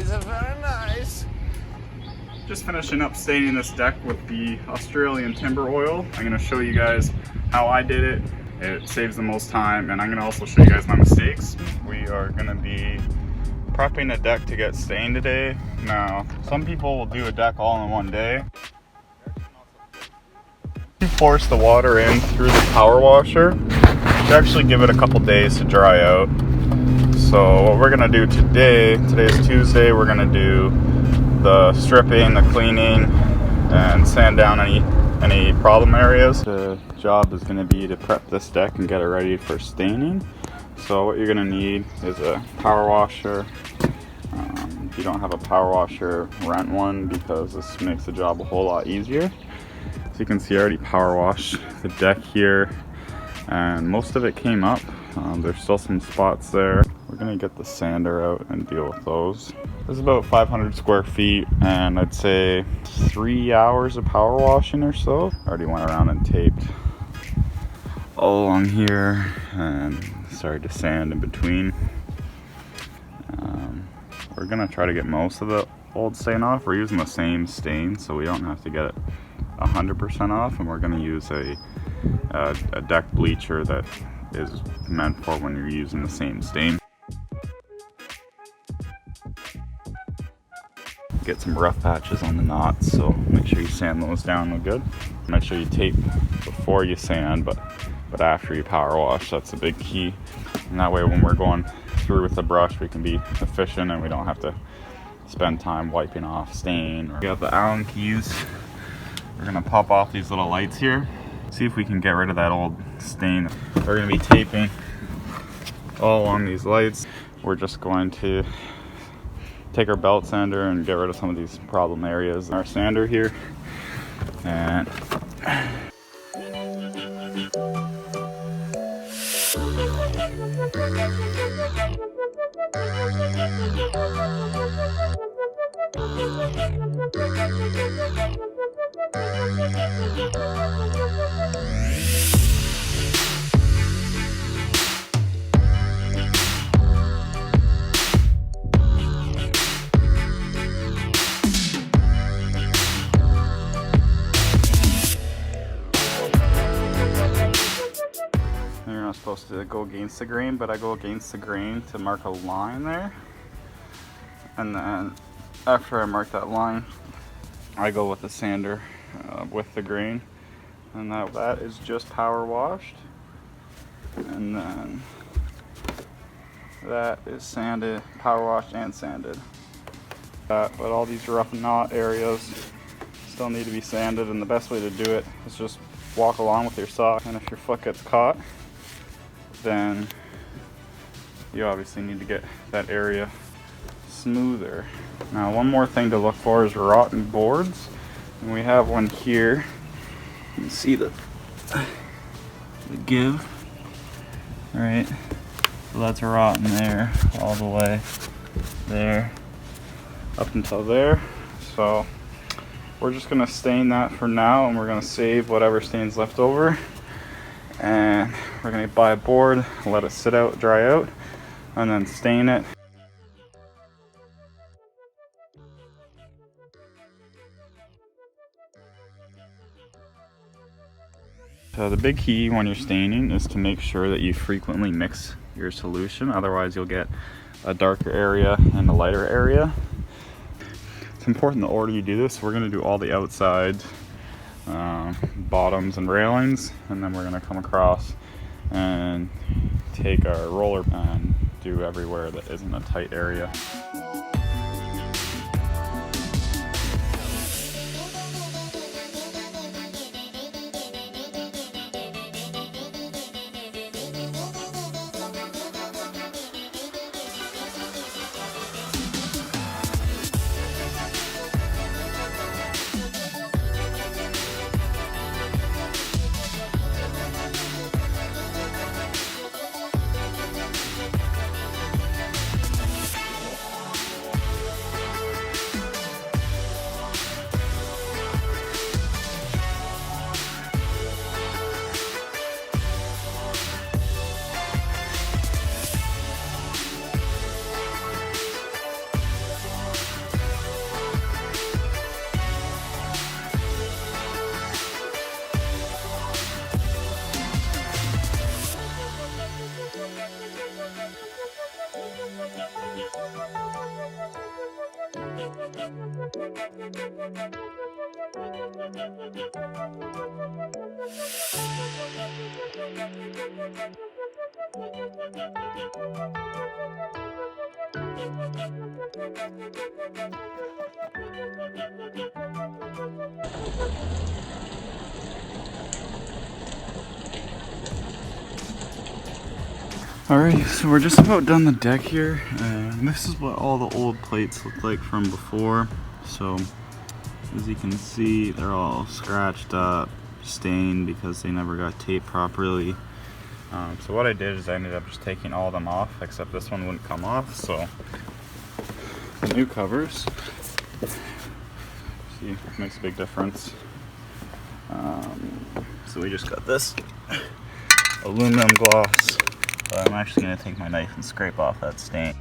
nice, very nice. Just finishing up staining this deck with the Australian timber oil. I'm going to show you guys how I did it. It saves the most time, and I'm going to also show you guys my mistakes. We are going to be prepping a deck to get stained today. Now, some people will do a deck all in one day. You force the water in through the power washer. You actually give it a couple days to dry out. So what we're going to do today is Tuesday, we're going to do the stripping, the cleaning, and sand down any problem areas. The job is going to be to prep this deck and get it ready for staining. So what you're going to need is a power washer. If you don't have a power washer, rent one, because this makes the job a whole lot easier. So you can see I already power washed the deck here, and most of it came up. There's still some spots there. We're gonna get the sander out and deal with those. This is about 500 square feet, and I'd say 3 hours of power washing or so. I already went around and taped all along here and started to sand in between. We're gonna try to get most of the old stain off. We're using the same stain, so we don't have to get it 100% off, and we're gonna use a deck bleacher that is meant for when you're using the same stain. Get some rough patches on the knots, so make sure you sand those down real good. Make sure you tape before you sand, but after you power wash. That's a big key. And that way when we're going through with the brush, we can be efficient and we don't have to spend time wiping off stain. We got the Allen keys. We're gonna pop off these little lights here. See if we can get rid of that old stain. We're gonna be taping all along these lights. We're just going to take our belt sander and get rid of some of these problem areas in our sander here. And you're not supposed to go against the grain, but I go against the grain to mark a line there. And then after I mark that line, I go with the sander with the grain. And that is just power washed. And then that is sanded, power washed and sanded. But all these rough knot areas still need to be sanded, and the best way to do it is just walk along with your sock. And if your foot gets caught, then you obviously need to get that area smoother. Now, one more thing to look for is rotten boards, and we have one here. You can see the give. All right, so that's rotten there, all the way there, up until there. So we're just gonna stain that for now, and we're gonna save whatever stains left over. And we're gonna buy a board, let it sit out, dry out, and then stain it. So the big key when you're staining is to make sure that you frequently mix your solution, otherwise you'll get a darker area and a lighter area. It's important the order you do this. We're gonna do all the outsides, bottoms and railings, and then we're gonna come across and take our roller and do everywhere that isn't a tight area. Alright, so we're just about done the deck here, and this is what all the old plates look like from before. So, as you can see, they're all scratched up, stained because they never got taped properly. So what I did is I ended up just taking all of them off, except this one wouldn't come off, so the new covers, see, makes a big difference. So we just got this aluminum gloss. But I'm actually going to take my knife and scrape off that stain.